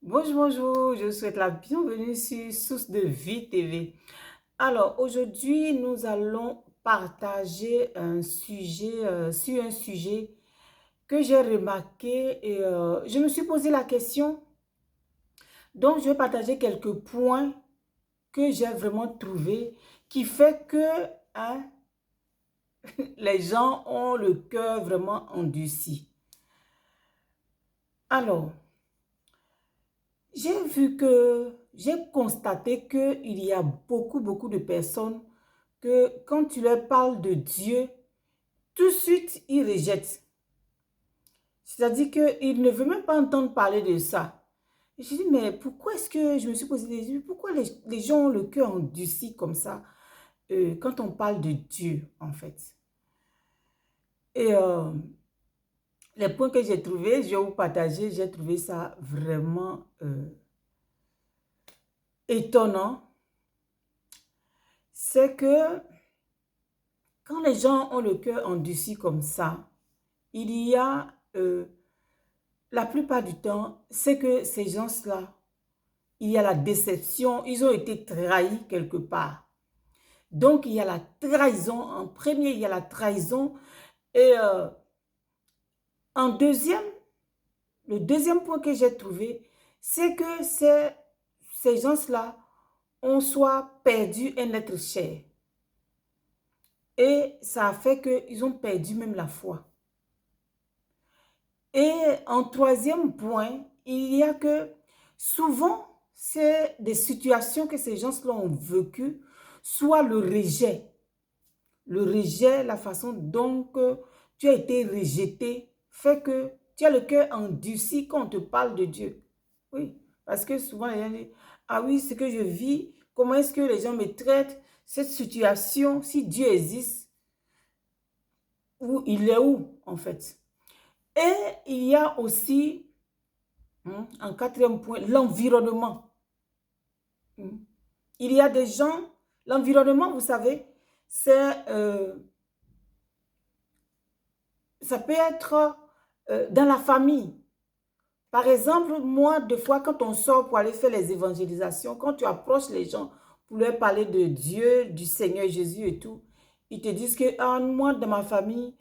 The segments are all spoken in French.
Bonjour, bonjour, je vous souhaite la bienvenue sur Source de Vie TV. Alors, aujourd'hui, nous allons partager un sujet, sur un sujet que j'ai remarqué et je me suis posé la question. Donc, je vais partager quelques points que j'ai vraiment trouvés qui fait que hein, les gens ont le cœur vraiment endurci. Alors, j'ai constaté qu'il y a beaucoup de personnes que quand tu leur parles de Dieu, tout de suite, ils rejettent. C'est-à-dire qu'ils ne veulent même pas entendre parler de ça. Et je dis, mais pourquoi est-ce que je me suis posé des questions, pourquoi les gens ont le cœur endurci comme ça quand on parle de Dieu, en fait. Et les points que j'ai trouvés, je vais vous partager, j'ai trouvé ça vraiment étonnant. C'est que quand les gens ont le cœur endurci comme ça, il y a, la plupart du temps, c'est que ces gens-là, il y a la déception, ils ont été trahis quelque part. Donc, il y a la trahison. En premier, il y a la trahison. Et en deuxième, le deuxième point que j'ai trouvé, c'est que ces gens-là ont soit perdu un être cher. Et ça a fait qu'ils ont perdu même la foi. Et en troisième point, il y a que souvent, c'est des situations que ces gens-là ont vécues, soit le rejet. Le rejet, la façon dont tu as été rejeté, fait que tu as le cœur endurci quand on te parle de Dieu. Oui, parce que souvent les gens disent, ah oui, ce que je vis, comment est-ce que les gens me traitent, cette situation, si Dieu existe, où il est où en fait? Et il y a aussi, en quatrième point, l'environnement. Il y a des gens, l'environnement, vous savez, c'est, ça peut être dans la famille. Par exemple, moi, des fois, quand on sort pour aller faire les évangélisations, quand tu approches les gens pour leur parler de Dieu, du Seigneur Jésus et tout, ils te disent que ah, moi, dans ma famille,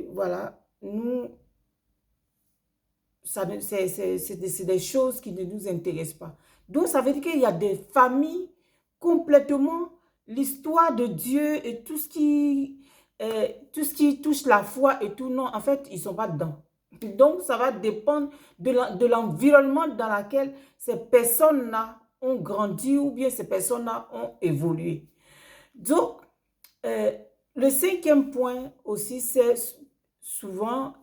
voilà, nous, c'est des choses qui ne nous intéressent pas. Donc, ça veut dire qu'il y a des familles complètement, l'histoire de Dieu et tout ce qui touche la foi et tout, non, en fait, ils ne sont pas dedans. Donc, ça va dépendre de l'environnement dans lequel ces personnes-là ont grandi ou bien ces personnes-là ont évolué. Donc, euh, le cinquième point aussi, c'est souvent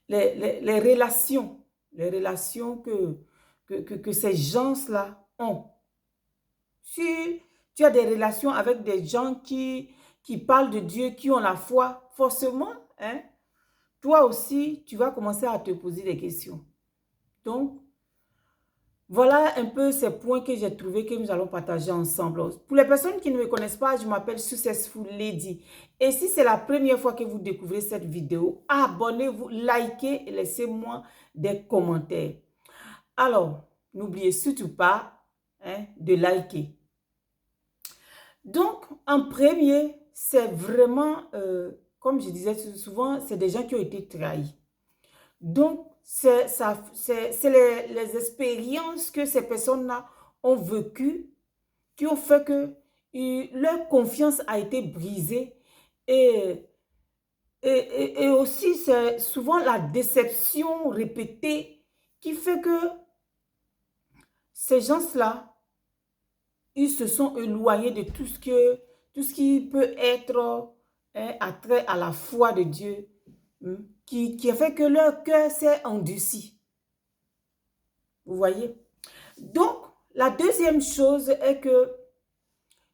les relations que ces gens-là ont. Si tu as des relations avec des gens qui parlent de Dieu, qui ont la foi, forcément, hein, toi aussi, tu vas commencer à te poser des questions. Donc, voilà un peu ces points que j'ai trouvés que nous allons partager ensemble. Pour les personnes qui ne me connaissent pas, je m'appelle Successful Lady. Et si c'est la première fois que vous découvrez cette vidéo, abonnez-vous, likez et laissez-moi des commentaires. Alors, n'oubliez surtout pas de liker. Donc, en premier, c'est vraiment, comme je disais souvent, c'est des gens qui ont été trahis. Donc, c'est les expériences que ces personnes-là ont vécues qui ont fait que leur confiance a été brisée et, et aussi c'est souvent la déception répétée qui fait que ces gens-là, ils se sont éloignés de tout ce qui peut être attrait à la foi de Dieu, qui a fait que leur cœur s'est endurci. Vous voyez? Donc, la deuxième chose est que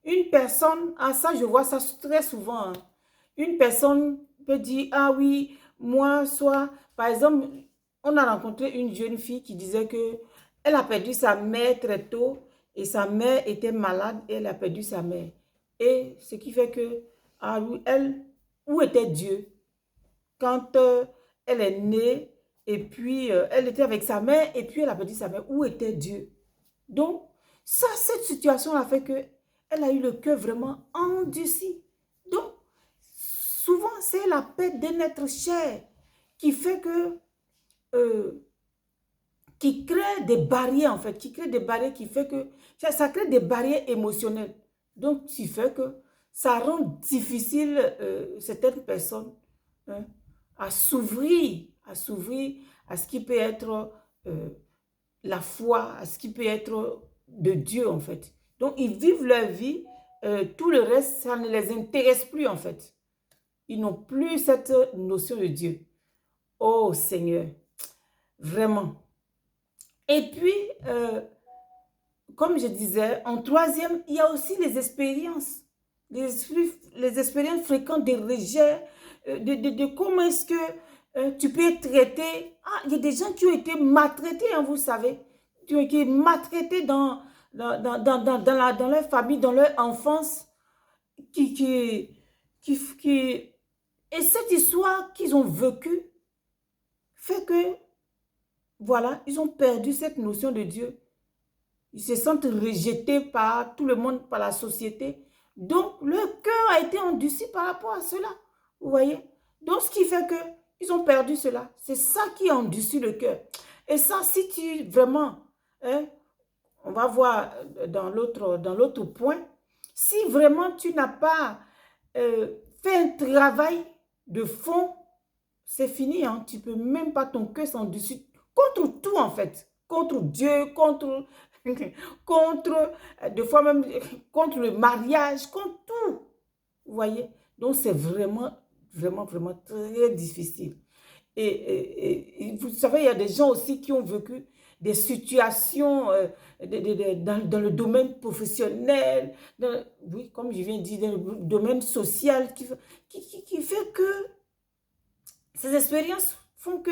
une personne, ah ça je vois ça très souvent, hein. Une personne peut dire, ah oui, moi, soit, par exemple, on a rencontré une jeune fille qui disait que elle a perdu sa mère très tôt et sa mère était malade et elle a perdu sa mère. Et ce qui fait que, ah oui, elle, où était Dieu quand elle est née Et puis, elle était avec sa mère. Et puis, elle avait dit à sa mère, où était Dieu? Donc, ça, cette situation a fait que elle a eu le cœur vraiment endurci. Donc, souvent, c'est la perte d'un être cher qui fait que, qui crée des barrières en fait, qui crée des barrières qui fait que, ça crée des barrières émotionnelles. Donc, qui fait que ça rend difficile certaines personnes hein, à s'ouvrir à ce qui peut être la foi, à ce qui peut être de Dieu en fait. Donc, ils vivent leur vie, tout le reste, ça ne les intéresse plus en fait. Ils n'ont plus cette notion de Dieu. Oh Seigneur, vraiment. Et puis, comme je disais, en troisième, il y a aussi les expériences. Les expériences fréquentes de rejet, de comment est-ce que tu peux être traité. Ah, il y a des gens qui ont été maltraités, hein, vous savez, qui ont été maltraités dans leur famille, dans leur enfance, qui, qui, qui... Et cette histoire qu'ils ont vécue fait que, voilà, ils ont perdu cette notion de Dieu. Ils se sentent rejetés par tout le monde, par la société. Donc, leur cœur a été endurci par rapport à cela. Vous voyez? Donc, ce qui fait qu'ils ont perdu cela. C'est ça qui endurcit le cœur. Et ça, si tu vraiment, hein, on va voir dans l'autre point, si vraiment tu n'as pas fait un travail de fond, c'est fini. Hein? Tu ne peux même pas, ton cœur s'endurcit contre tout en fait. Contre Dieu, contre des fois même contre le mariage, contre tout. Vous voyez? Donc, c'est vraiment, vraiment, vraiment très difficile. Et vous savez, il y a des gens aussi qui ont vécu des situations dans le domaine professionnel, oui, comme je viens de dire, dans le domaine social, qui fait que ces expériences font que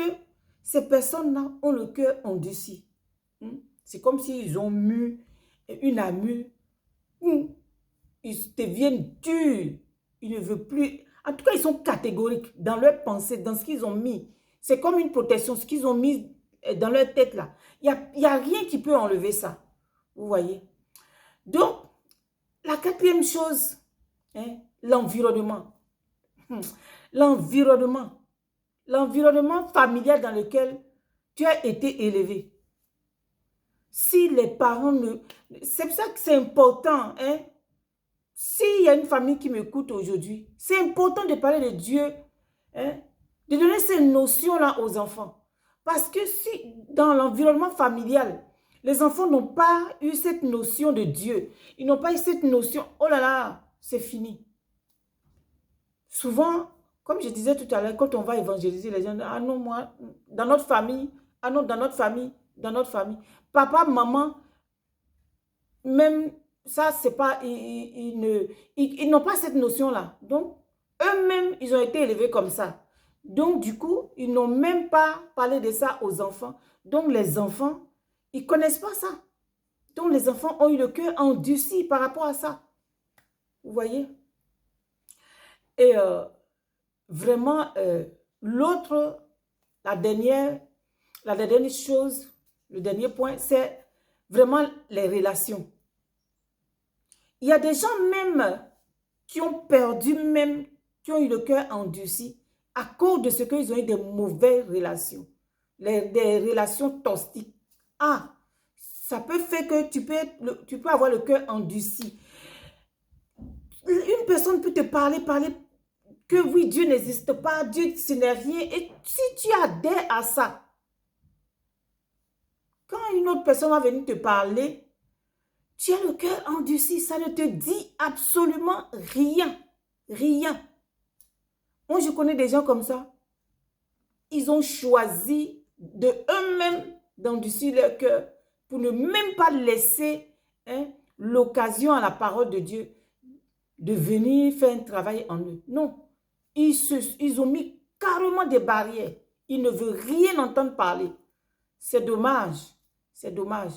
ces personnes-là ont le cœur endurci. C'est comme s'ils ont mu une amure. Ils deviennent durs. Ils ne veulent plus. En tout cas, ils sont catégoriques dans leur pensée, dans ce qu'ils ont mis. C'est comme une protection, ce qu'ils ont mis dans leur tête là. Il n'y a rien qui peut enlever ça. Vous voyez? Donc, la quatrième chose, hein, l'environnement. L'environnement. L'environnement familial dans lequel tu as été élevé. Si les parents ne... C'est pour ça que c'est important, hein? S'il y a une famille qui m'écoute aujourd'hui, c'est important de parler de Dieu, hein? De donner ces notions-là aux enfants. Parce que si dans l'environnement familial, les enfants n'ont pas eu cette notion de Dieu, ils n'ont pas eu cette notion, oh là là, c'est fini. Souvent, comme je disais tout à l'heure, quand on va évangéliser les gens, ah non, moi, dans notre famille, ah non, dans notre famille, dans notre famille. Papa, maman, même ça, c'est pas, ils n'ont pas cette notion-là. Donc, eux-mêmes, ils ont été élevés comme ça. Donc, du coup, ils n'ont même pas parlé de ça aux enfants. Donc, les enfants, ils ne connaissent pas ça. Donc, les enfants ont eu le cœur endurci par rapport à ça. Vous voyez? Et vraiment, l'autre, la dernière chose, le dernier point, c'est vraiment les relations. Il y a des gens même qui ont perdu même, qui ont eu le cœur endurci à cause de ce qu'ils ont eu des mauvaises relations, des relations toxiques. Ah, ça peut faire que tu peux avoir le cœur endurci. Une personne peut te parler que oui, Dieu n'existe pas, Dieu, ce n'est rien. Et si tu adhères à ça, quand une autre personne va venir te parler, tu as le cœur endurci, ça ne te dit absolument rien. Rien. Moi, je connais des gens comme ça. Ils ont choisi de eux-mêmes d'endurcir leur cœur pour ne même pas laisser l'occasion à la parole de Dieu de venir faire un travail en eux. Non. Ils ont mis carrément des barrières. Ils ne veulent rien entendre parler. C'est dommage. C'est dommage.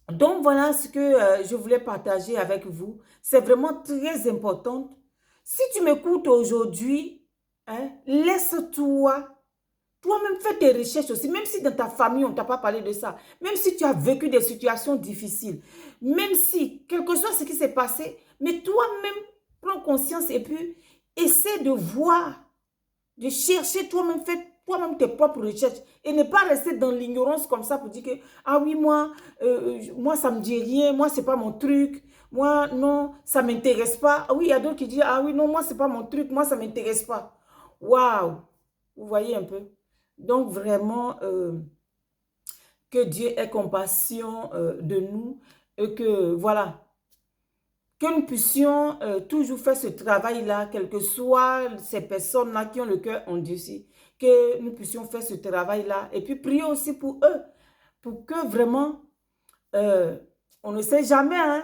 Donc, voilà ce que je voulais partager avec vous. C'est vraiment très important. Si tu m'écoutes aujourd'hui, hein, laisse-toi Toi-même, fais tes recherches aussi, même si dans ta famille, on ne t'a pas parlé de ça, même si tu as vécu des situations difficiles, même si, quel que soit ce qui s'est passé, mais toi-même, prends conscience et puis essaie de voir, de chercher toi-même, fais toi-même tes propres recherches et ne pas rester dans l'ignorance comme ça pour dire que, ah oui, moi ça me dit rien, moi, c'est pas mon truc, moi, non, ça m'intéresse pas. Ah oui, il y a d'autres qui disent, ah oui, non, moi, c'est pas mon truc, moi, ça m'intéresse pas. Waouh! Vous voyez un peu? Donc, vraiment, que Dieu ait compassion de nous et que, voilà, que nous puissions toujours faire ce travail-là, quelles que soient ces personnes-là qui ont le cœur endurci, que nous puissions faire ce travail-là et puis prier aussi pour eux, pour que vraiment, on ne sait jamais, hein,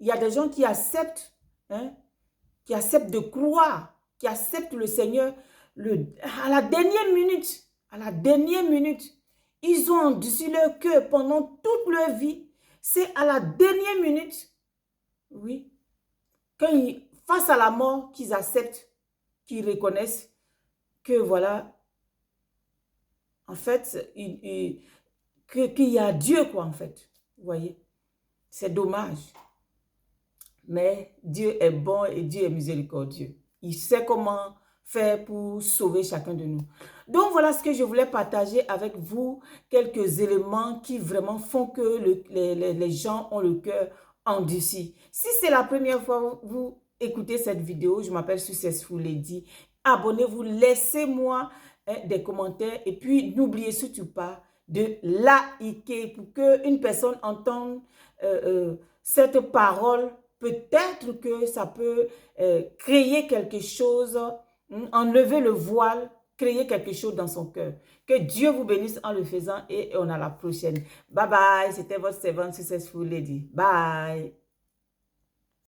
il y a des gens hein, qui acceptent de croire, qui acceptent le Seigneur à la dernière minute, à la dernière minute. Ils ont endurci leur cœur pendant toute leur vie. C'est à la dernière minute, oui, face à la mort, qu'ils acceptent, qu'ils reconnaissent que voilà, en fait, qu'il y a Dieu, quoi, en fait. Vous voyez, c'est dommage. Mais Dieu est bon et Dieu est miséricordieux. Il sait comment faire pour sauver chacun de nous. Donc, voilà ce que je voulais partager avec vous. Quelques éléments qui vraiment font que les gens ont le cœur endurci. Si c'est la première fois que vous écoutez cette vidéo, je m'appelle Successful Lady. Abonnez-vous, laissez-moi des commentaires. Et puis, n'oubliez surtout pas de liker pour qu'une personne entende cette parole. Peut-être que ça peut créer quelque chose, enlever le voile, créer quelque chose dans son cœur. Que Dieu vous bénisse en le faisant et on a la prochaine. Bye bye, c'était votre servante Successful Lady. Bye.